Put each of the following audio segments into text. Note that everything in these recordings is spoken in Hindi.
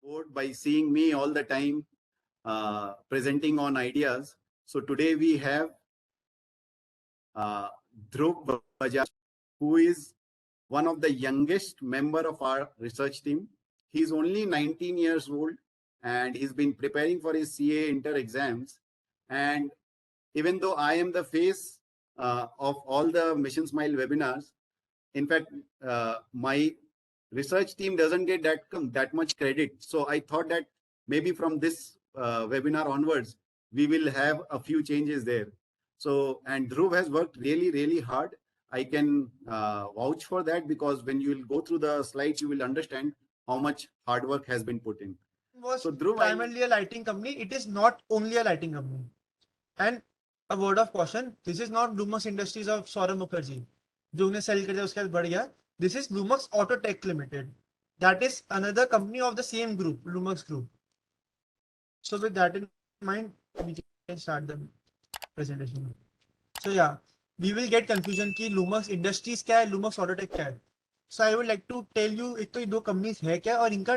bored by seeing me all the time presenting on ideas. So today we have uh, Dhruv Bajaj, who is one of the youngest member of our research team. He's only 19 years old and he's been preparing for his CA inter exams. And even though I am the face of all the Mission Smile webinars, in fact, my research team doesn't get that much credit. So I thought that maybe from this webinar onwards, we will have a few changes there. So, and Dhruv has worked really, really hard. I can vouch for that because when you will go through the slides, you will understand how much hard work has been put in. Was So Dhruv, primarily a lighting company. It is not only a lighting company. And a word of caution, this is not Lumux Industries of Saurabh Mukherjee. जो उन्हें सेल कर दिया उसके बाद बढ़ गया. This is Lumux Autotech Limited. That is another company of the same group, Lumux Group. So with that in mind, we can start the presentation. So yeah, we will get confusion कि Lumux Industries क्या है, Lumux Autotech क्या है. So I would like to tell you एक तो ये दो companies है क्या और इनका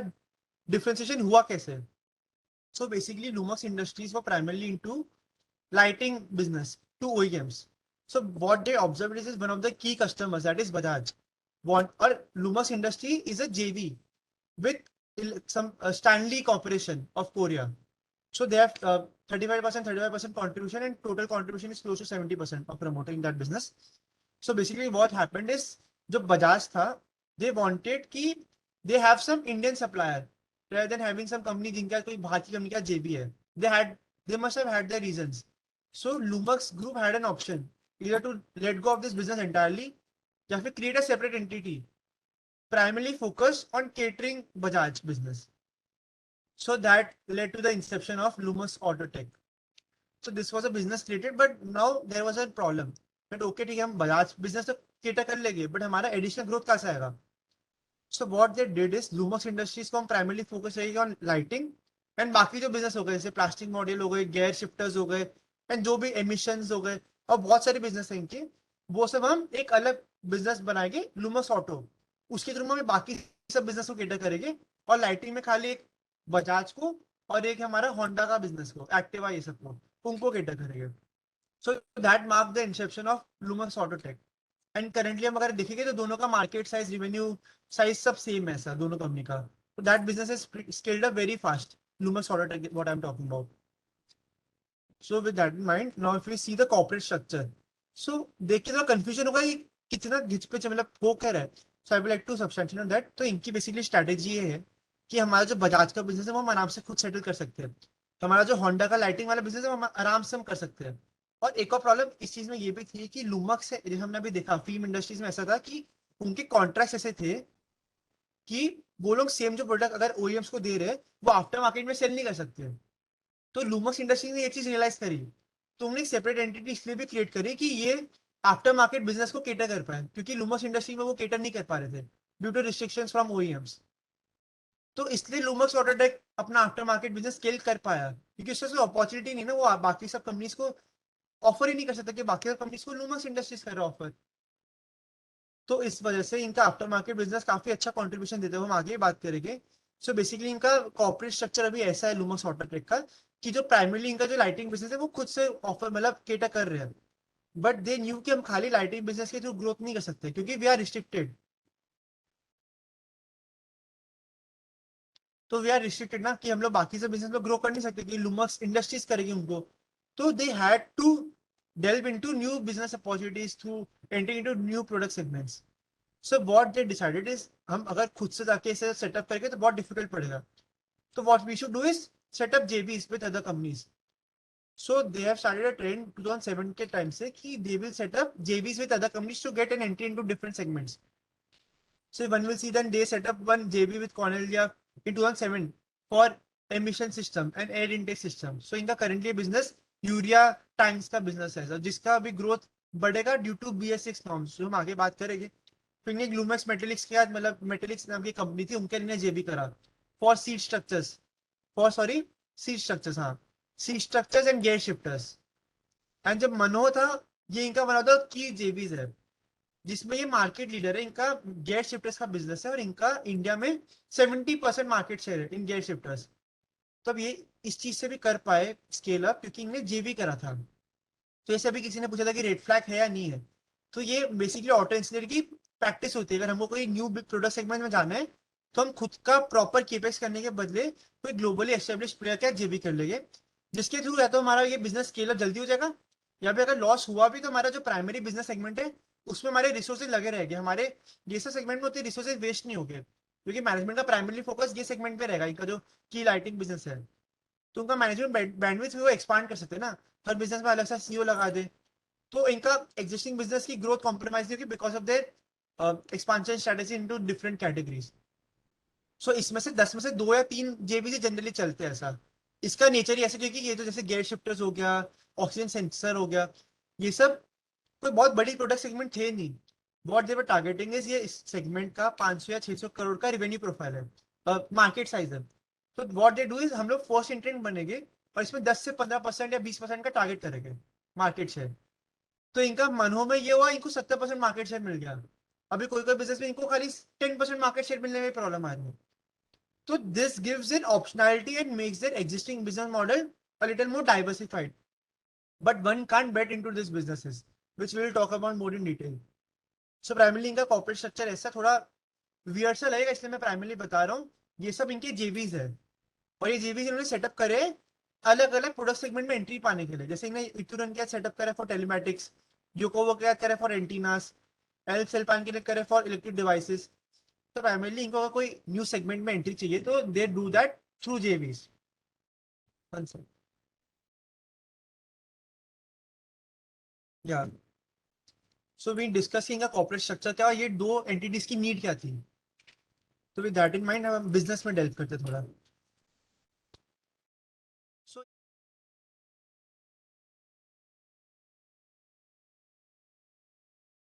differentiation हुआ कैसे. So basically Lumux Industries were primarily into lighting business to OEMs. So what they observed is one of the key customers, that is Bajaj. Or Lumux Industry is a JV with some Stanley Corporation of Korea. So they have 35% contribution and total contribution is close to 70% of promoting that business. So basically what happened is, जो Bajaj था, they wanted कि they have some Indian supplier rather than having some company जिनका कोई भारतीय company का JV है. They must have had their reasons. So Lumux Group had an option either to let go of this business entirely या फिर create a separate entity primarily focused on catering Bajaj business. So that led to the inception of Lumux Autotech. So this was a business created, but now there was a problem. But okay, ठीक है, हम Bajaj business तो cater कर लेंगे, but हमारा additional growth कहाँ से आएगा? So what they did is Lumux Industries को हम primarily focus रहेगी on lighting and बाकी जो business हो गए जैसे plastic module हो गए, gear shifters हो गए and जो भी emissions हो गए और बहुत सारे business हैं इनके, वो सब हम एक अलग business बनाएंगे Lumux Auto. उसके थ्रू में बाकी सब business को cater करेंगे और lighting में खाली एक बजाज को और एक हमारा होंडा का बिजनेस को, एक्टिवा, ये सब को उनको केटर करेंगे. So that mark the inception of Lumax Autotech. And currently हम अगर देखेंगे तो दोनों का मार्केट साइज, रेवेन्यू साइज सब सेम है, ऐसा दोनों कंपनी का. तो that business is scaled up very fast, Lumax Autotech, what I am talking about. So with that in mind, now if we see the corporate structure, so देखिए थोड़ा कंफ्यूजन होगा ये कितना घिच पे मतलब वो कर है. So I would like to substantiate that. तो इनकी बेसिकली स्ट्रेटेजी ये है कि हमारा जो बजाज का बिजनेस है वो हम आराम से खुद सेटल कर सकते हैं. तो हमारा जो होंडा का लाइटिंग वाला बिजनेस है वो हम आराम से हम कर सकते हैं. और एक और प्रॉब्लम इस चीज में ये भी थी कि लुमक्स से, जैसे हमने अभी देखा फिल्म इंडस्ट्रीज में ऐसा था कि उनके कॉन्ट्रैक्ट ऐसे थे कि वो लोग सेम जो प्रोडक्ट अगर ओईएम्स को दे रहे हैं वो आफ्टर मार्केट में सेल नहीं कर सकते. तो लुमक्स इंडस्ट्री ने ये चीज रियलाइज करी, तो उन्होंने सेपरेट एंटिटी इसलिए भी क्रिएट करी कि ये आफ्टर मार्केट बिजनेस को केटर कर पाए, क्योंकि लुमक्स इंडस्ट्री में वो केटर नहीं कर पा रहे थे due to restrictions from OEMs. तो इसलिए लुमक्स ऑटोटेक अपना आफ्टर मार्केट बिजनेस स्केल कर पाया, क्योंकि उससे कोई अपॉर्चुनिटी नहीं ना, वो बाकी सब कंपनीज को ऑफर ही नहीं कर सकता कि बाकी सब कंपनीज को लुमक्स इंडस्ट्रीज कर रहा ऑफर. तो इस वजह से इनका आफ्टर मार्केट बिजनेस काफी अच्छा कंट्रीब्यूशन देते हुए हम आगे बात करेंगे. सो बेसिकली इनका कॉर्पोरेट स्ट्रक्चर अभी ऐसा है लुमक्स ऑटोटेक का कि जो प्राइमरली इनका जो लाइटिंग बिजनेस है वो खुद से ऑफर मतलब केटर कर रहे हैं. बट दे न्यू कि हम खाली लाइटिंग बिजनेस के थ्रू ग्रोथ नहीं कर सकते क्योंकि वी आर रिस्ट्रिक्टेड. तो वी आर रिस्ट्रिक्टेड ना कि हम लोग बाकी से बिजनेस में ग्रो कर नहीं सकते कि लुमक्स इंडस्ट्रीज करेगी उनको. तो they had to delve into new business opportunities through entering into new product segments. So what they decided is हम अगर खुद से जाके इसे सेटअप करेंगे तो बहुत डिफिकल्ट पड़ेगा. तो what we should do is set up JVs with other companies. So they have started a trend 2007 के टाइम से कि they will set up JVs with other companies to get an entry into different segments. So one will see then they set up one JV with Cornelia in 2007 for emission system and air intake system. So इनका currently business यूरिया टैंक्स का बिजनेस है जिसका अभी ग्रोथ बढ़ेगा ड्यू टू BS6 नॉर्म्स, जो हम आगे बात करेंगे. फिर ने ग्लूमेक्स मेटेलिक्स के बाद मतलब मेटेलिक्स नाम की कंपनी थी, उनके लिए जेबी करा for seat structures, seat structures, हाँ, seat structures and gear shifters. And जब मनो था ये इनका बना था की जेबीज है. जिसमें ये मार्केट लीडर है, इनका गेयर शिफ्टर्स का बिजनेस है और इनका इंडिया में 70% मार्केट शेयर है इन गेयर शिफ्टर्स। तो अब ये इस चीज से भी कर पाए स्केल अप क्योंकि इनने जेवी करा था। तो ऐसे अभी किसी ने पूछा था कि रेड फ्लैग है या नहीं है, तो ये बेसिकली ऑटो इंजीनियर की प्रैक्टिस होती है। अगर हमको कोई न्यू प्रोडक्ट सेगमेंट में जाना है तो हम खुद का प्रॉपर केपेक्स करने के बदले कोई ग्लोबली एस्टेब्लिश प्लेयर क्या जेबी कर लेंगे, जिसके थ्रू या तो हमारा ये बिजनेस स्केल अप जल्दी हो जाएगा, या फिर अगर लॉस हुआ भी तो हमारा जो प्राइमरी बिजनेस सेगमेंट है उसमें हमारे रिसोर्सेज लगे रहेंगे, हमारे ये सब सेगमेंट में उतने रिसोर्सेज वेस्ट नहीं होंगे क्योंकि मैनेजमेंट का प्राइमरी फोकस ये सेगमेंट पे रहेगा, इनका जो की लाइटिंग बिजनेस है। तो उनका मैनेजमेंट बैंडविड्थ वो एक्सपांड कर सकते हैं ना, हर बिजनेस में अलग सा सीईओ लगा दे, तो इनका एग्जिस्टिंग बिजनेस की ग्रोथ कॉम्प्रोमाइज नहीं होगी because of their expansion strategy into different categories. So इसमें से 10 में से 2 या 3 जेबीसी जनरली चलते हैं ऐसा। इसका नेचर ही ऐसा क्योंकि ये तो जैसे गेयर शिफ्टर्स हो गया, ऑक्सीजन सेंसर हो गया, ये सब कोई बहुत बड़ी प्रोडक्ट सेगमेंट थे नहीं। What they were targeting is ये इस सेगमेंट का 500 या 600 करोड़ का रेवेन्यू प्रोफाइल है, मार्केट साइज है। तो व्हाट दे डू इज हम लोग फर्स्ट एंट्रेंट बनेंगे और इसमें 10 से 15% या 20% का टारगेट करेंगे मार्केट शेयर। तो इनका मनों में ये हुआ, इनको 70% मार्केट शेयर मिल गया। अभी कोई कोई बिजनेस में इनको खाली 10% मार्केट शेयर मिलने में प्रॉब्लम आ रही है। तो this gives in optionality and makes their existing business model a little more diversified, but one can't bet into these businesses, which we will talk about more in detail. So primarily इनका कॉर्पोरेट स्ट्रक्चर ऐसा थोड़ा वियर्ड सा लगेगा, इसलिए मैं प्राइमरली बता रहा हूँ ये सब इनके जेवीज है और ये जेवीज इन्होंने सेटअप करे अलग अलग प्रोडक्ट सेगमेंट में एंट्री पाने के लिए। जैसे इन्हें इथुरन क्या सेटअप करे फॉर टेलीमेटिक्स, योकोवो क्या करे फॉर एंटीनास, एल सेल्पान के लिए करे फॉर इलेक्ट्रिक डिवाइसेस। तो प्राइमरली इनको अगर कोई न्यू सेगमेंट में एंट्री चाहिए तो दे डू दैट थ्रू जेवीज। या सो वी डिस्कसिंग का कॉर्पोरेट स्ट्रक्चर क्या, ये दो एंटिटीज की नीड क्या थी, तो विद दैट इन माइंड हम बिजनेस में डेल्व करते थोड़ा।